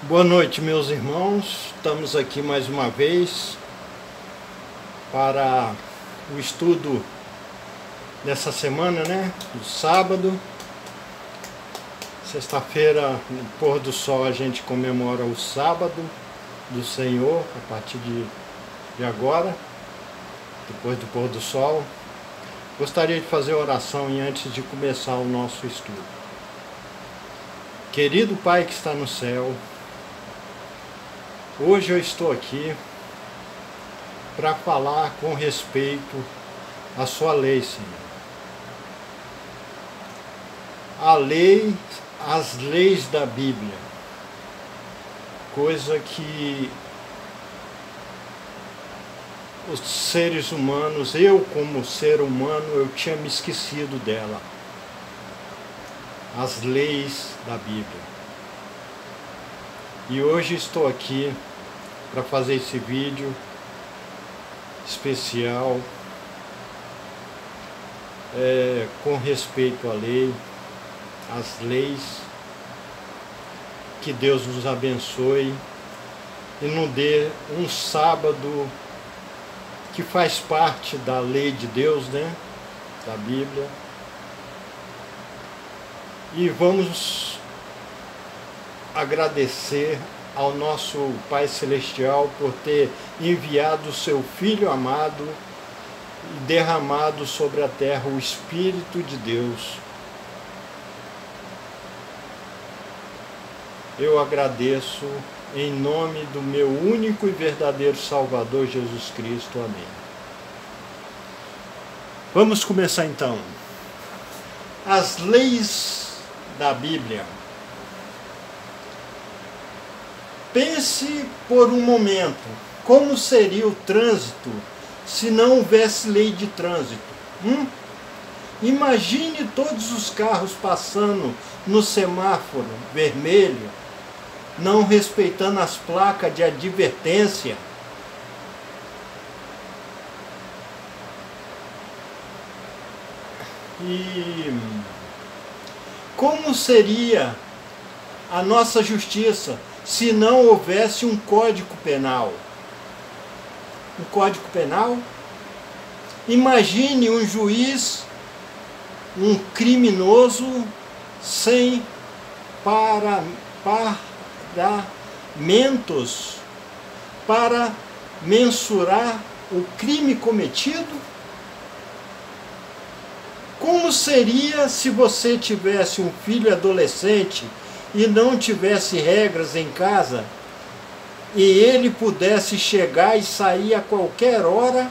Boa noite, meus irmãos. Estamos aqui mais uma vez para o estudo dessa semana, do sábado. Sexta-feira, no pôr do sol, a gente comemora o sábado do Senhor, a partir de agora, depois do pôr do sol. Gostaria de fazer oração antes de começar o nosso estudo. Querido Pai que está no céu, hoje eu estou aqui para falar com respeito à sua lei, Senhor. As leis da Bíblia, coisa que os seres humanos, eu como ser humano, eu tinha me esquecido dela. As leis da Bíblia. E hoje estou aqui para fazer esse vídeo especial com respeito à lei, às leis. Que Deus nos abençoe e nos dê um sábado que faz parte da lei de Deus, da Bíblia. E vamos agradecer ao nosso Pai Celestial por ter enviado o seu Filho amado e derramado sobre a terra o Espírito de Deus. Eu agradeço em nome do meu único e verdadeiro Salvador Jesus Cristo. Amém. Vamos começar então. As leis da Bíblia. Pense por um momento, como seria o trânsito se não houvesse lei de trânsito? Imagine todos os carros passando no semáforo vermelho, não respeitando as placas de advertência. E como seria a nossa justiça se não houvesse um Código Penal? Um Código Penal? Imagine um juiz, um criminoso, sem paramentos para mensurar o crime cometido? Como seria se você tivesse um filho adolescente e não tivesse regras em casa e ele pudesse chegar e sair a qualquer hora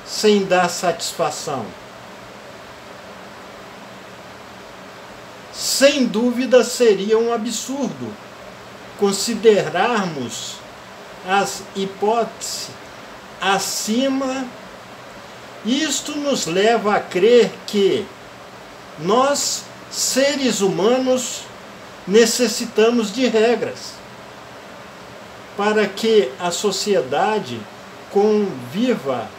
sem dar satisfação? Sem dúvida seria um absurdo considerarmos as hipóteses acima. Isto nos leva a crer que nós, seres humanos, necessitamos de regras para que a sociedade conviva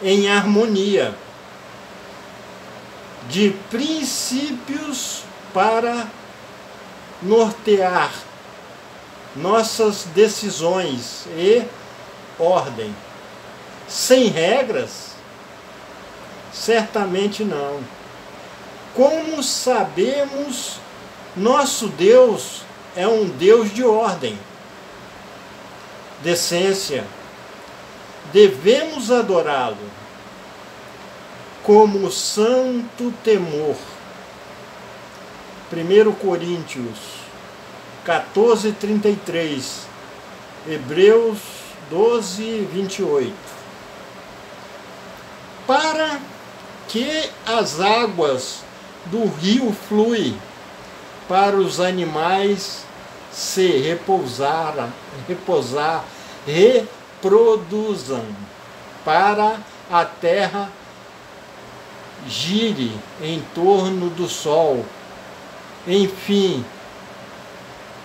em harmonia, de princípios para nortear nossas decisões e ordem. Sem regras, certamente não. Como sabemos, nosso Deus é um Deus de ordem, decência. Devemos adorá-lo como santo temor. 1 Coríntios 14:33, Hebreus 12:28. Para que as águas do rio fluem para os animais se reproduzam, para a terra gire em torno do sol. Enfim,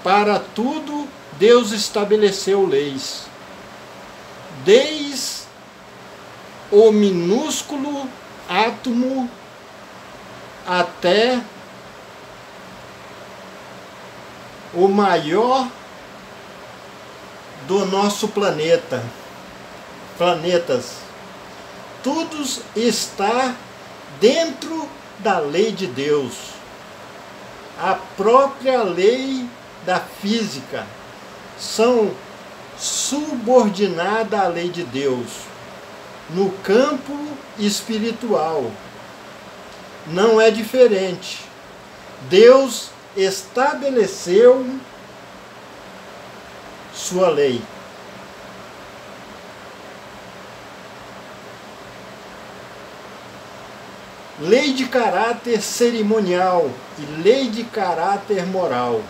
para tudo Deus estabeleceu leis. Desde o minúsculo átomo até o maior do nosso planeta, planetas. Tudo está dentro da lei de Deus. A própria lei da física são subordinadas à lei de Deus. No campo espiritual não é diferente. Deus estabeleceu sua lei. Lei de caráter cerimonial e lei de caráter moral.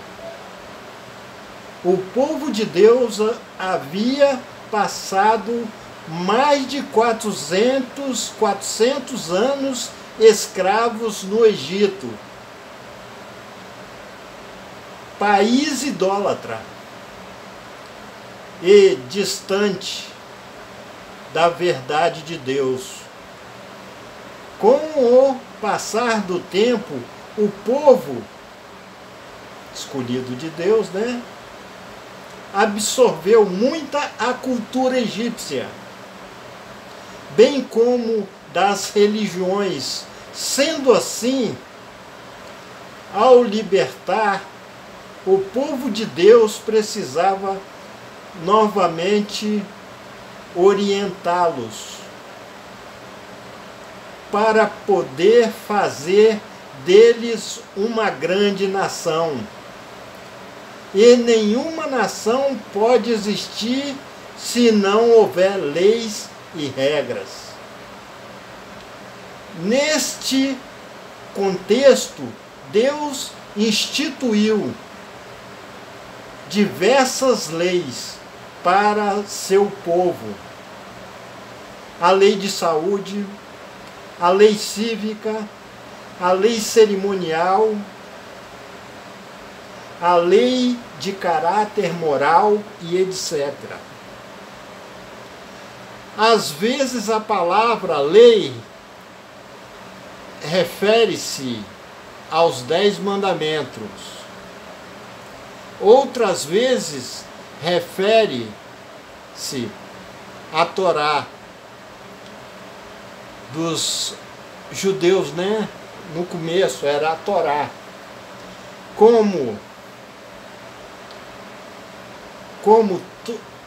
O povo de Deus havia passado mais de 400 anos escravos no Egito, país idólatra e distante da verdade de Deus. Com o passar do tempo, o povo escolhido de Deus, absorveu muita a cultura egípcia, bem como das religiões. Sendo assim, ao libertar, o povo de Deus precisava novamente orientá-los para poder fazer deles uma grande nação. E nenhuma nação pode existir se não houver leis e regras. Neste contexto, Deus instituiu diversas leis para seu povo. A lei de saúde, a lei cívica, a lei cerimonial, a lei de caráter moral e etc. Às vezes a palavra lei refere-se aos 10 mandamentos. Outras vezes refere-se à Torá dos judeus, No começo era a Torá. Como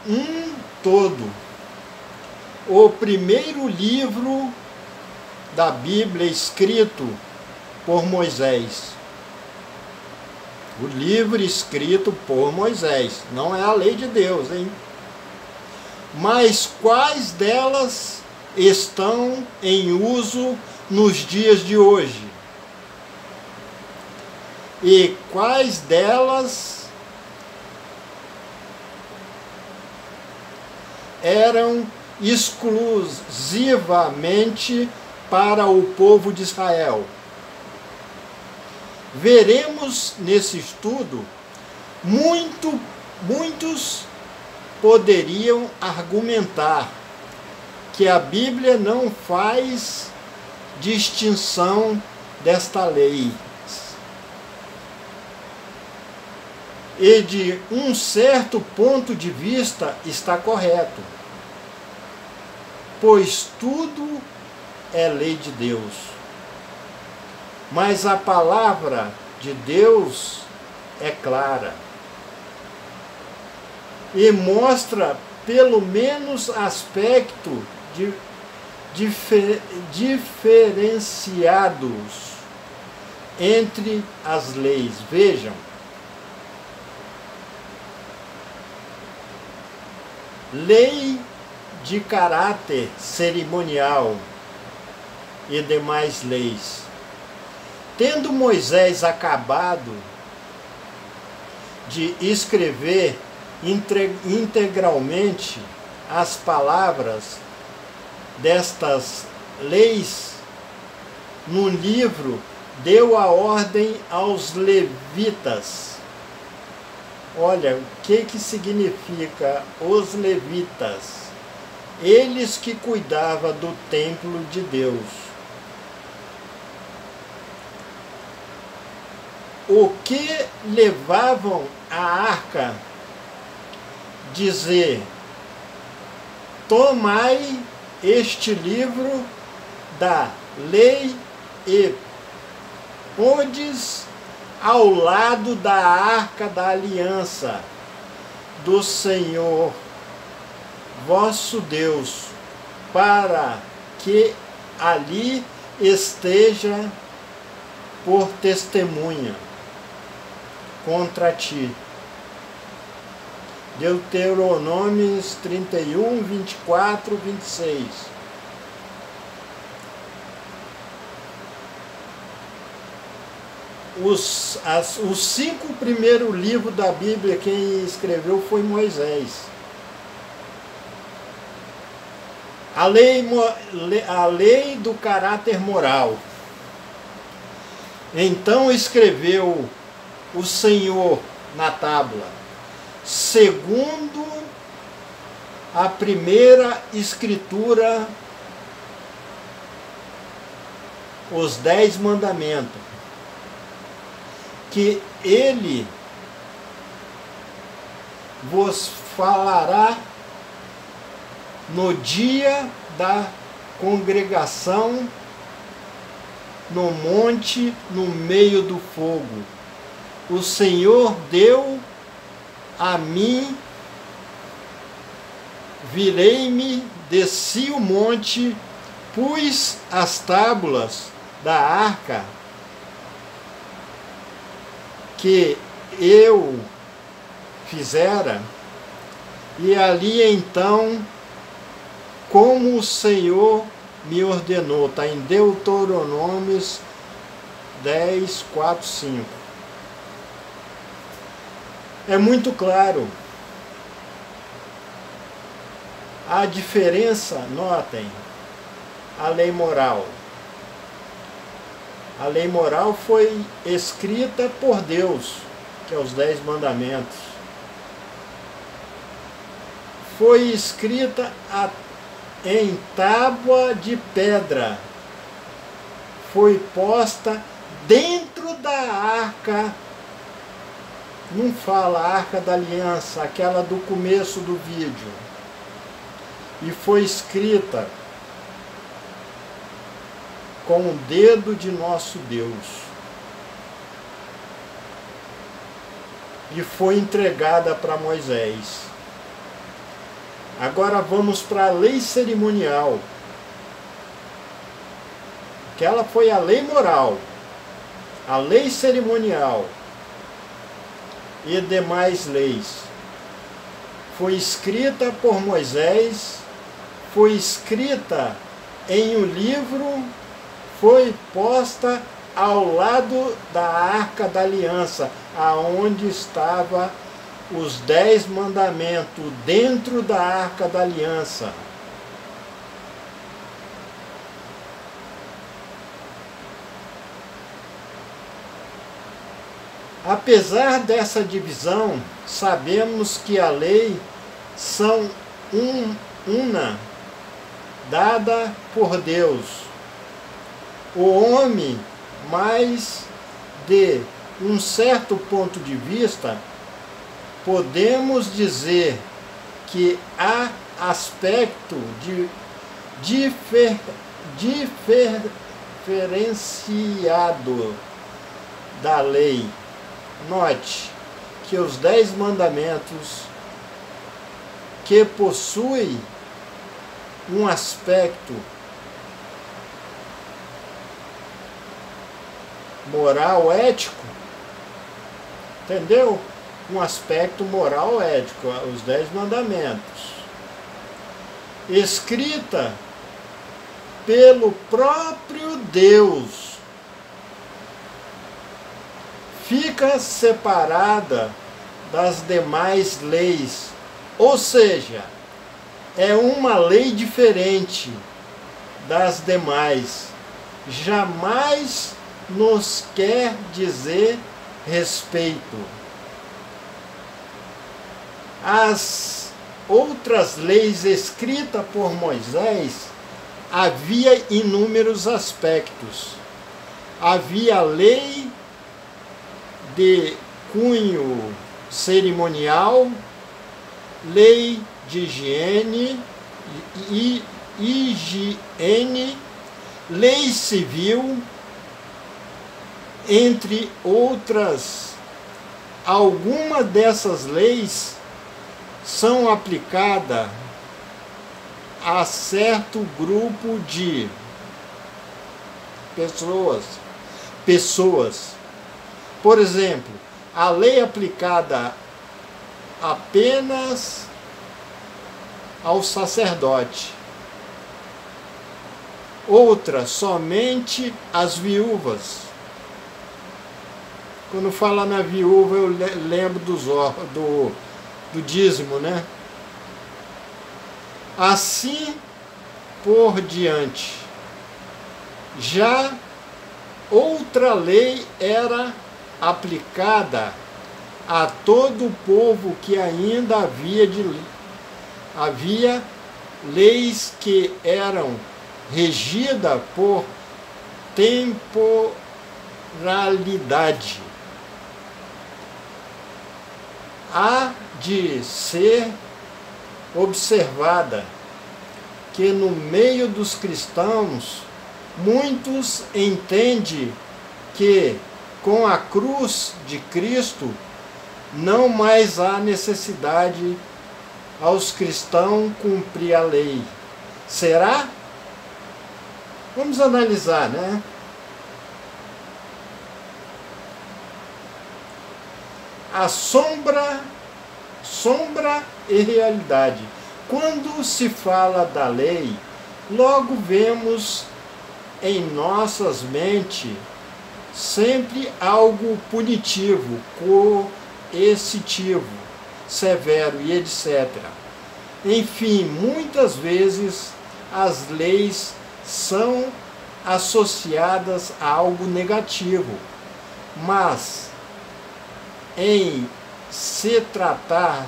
um todo. O primeiro livro da Bíblia escrito por Moisés. O livro escrito por Moisés. Não é a lei de Deus, Mas quais delas estão em uso nos dias de hoje? E quais delas eram exclusivamente para o povo de Israel? Veremos nesse estudo, muitos poderiam argumentar que a Bíblia não faz distinção desta lei. E de um certo ponto de vista está correto, pois tudo é lei de Deus. Mas a palavra de Deus é clara e mostra pelo menos aspectos diferenciados entre as leis. Vejam, lei de caráter cerimonial e demais leis. Tendo Moisés acabado de escrever integralmente as palavras destas leis no livro, deu a ordem aos levitas. Olha, o que significa os levitas? Eles que cuidavam do templo de Deus. o que levavam a arca dizer: tomai este livro da lei e pondes ao lado da arca da aliança do Senhor vosso Deus, para que ali esteja por testemunha contra ti. Deuteronômios 31, 24, 26. Os 5 primeiros livros da Bíblia, quem escreveu foi Moisés. A lei do caráter moral. Então escreveu o Senhor na tábua, segundo a primeira escritura, os 10 mandamentos, que ele vos falará no dia da congregação, no monte, no meio do fogo. O Senhor deu a mim, virei-me, desci o monte, pus as tábuas da arca que eu fizera, e ali então, como o Senhor me ordenou, está em Deuteronômios 10, 4, 5. É muito claro a diferença, notem, a lei moral. A lei moral foi escrita por Deus, que é os 10 mandamentos. Foi escrita em tábua de pedra. Foi posta dentro da arca. Não fala arca da aliança, aquela do começo do vídeo. E foi escrita com o dedo de nosso Deus. E foi entregada para Moisés. Agora vamos para a lei cerimonial. Aquela foi a lei moral, a lei cerimonial e demais leis. Foi escrita por Moisés, foi escrita em um livro, foi posta ao lado da Arca da Aliança, aonde estava os 10 mandamentos, dentro da Arca da Aliança. Apesar dessa divisão, sabemos que a lei são uma dada por Deus. O homem, mas de um certo ponto de vista, podemos dizer que há aspecto diferenciado da lei. Note que os 10 mandamentos que possuem um aspecto moral, ético, entendeu? Um aspecto moral, ético, os 10 mandamentos, escrita pelo próprio Deus, fica separada das demais leis, ou seja, é uma lei diferente das demais, jamais nos quer dizer respeito. As outras leis escritas por Moisés havia inúmeros aspectos. Havia a lei de cunho cerimonial, lei de higiene, lei civil, entre outras. Algumas dessas leis são aplicadas a certo grupo de pessoas. Por exemplo, a lei aplicada apenas ao sacerdote, outra somente às viúvas. Quando fala na viúva, eu lembro do dízimo, né? Assim por diante. Já outra lei era aplicada a todo o povo que ainda havia leis que eram regidas por temporalidade. Há de ser observada que no meio dos cristãos muitos entendem que com a cruz de Cristo não mais há necessidade aos cristãos cumprir a lei. Será? Vamos analisar, né? A sombra e realidade. Quando se fala da lei, logo vemos em nossas mentes sempre algo punitivo, coercitivo, severo e etc. Enfim, muitas vezes as leis são associadas a algo negativo, mas em se tratar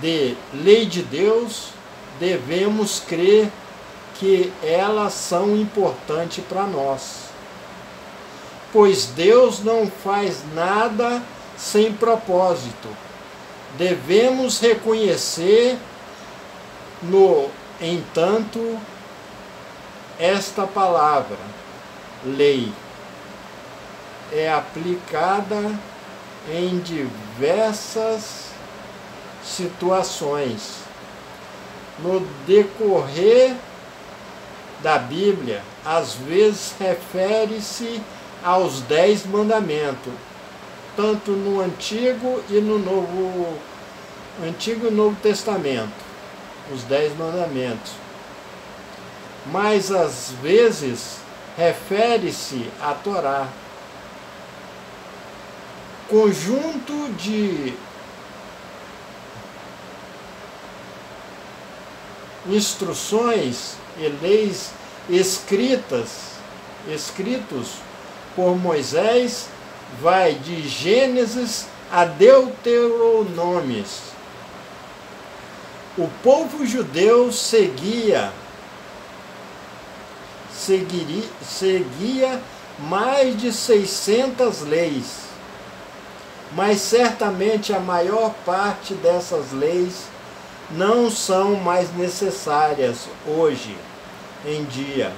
de lei de Deus, devemos crer que elas são importantes para nós, pois Deus não faz nada sem propósito. Devemos reconhecer, no entanto, esta palavra, lei, é aplicada em diversas situações. No decorrer da Bíblia, às vezes refere-se aos 10 mandamentos, tanto no Antigo e no Novo Testamento, os 10 mandamentos. Mas às vezes refere-se à Torá, conjunto de instruções e leis escritos por Moisés, vai de Gênesis a Deuteronômio. O povo judeu seguia mais de 600 leis, mas certamente a maior parte dessas leis não são mais necessárias hoje em dia.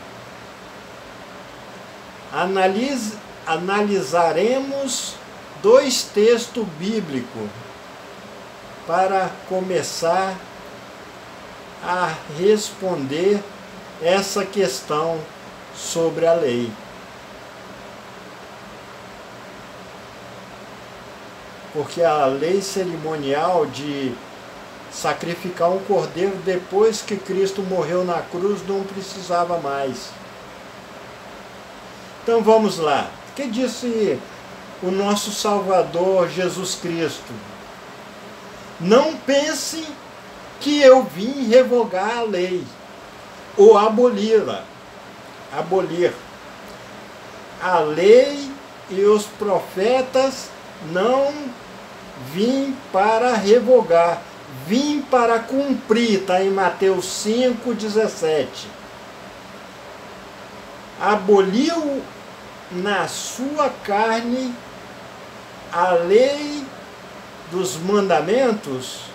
Analisaremos 2 textos bíblicos para começar a responder essa questão sobre a lei. Porque a lei cerimonial de sacrificar um cordeiro depois que Cristo morreu na cruz não precisava mais. Então vamos lá. O que disse o nosso Salvador Jesus Cristo? Não pense que eu vim revogar a lei ou aboli-la. Abolir. A lei e os profetas não vim para revogar, vim para cumprir, está em Mateus 5,17. Aboliu na sua carne a lei dos mandamentos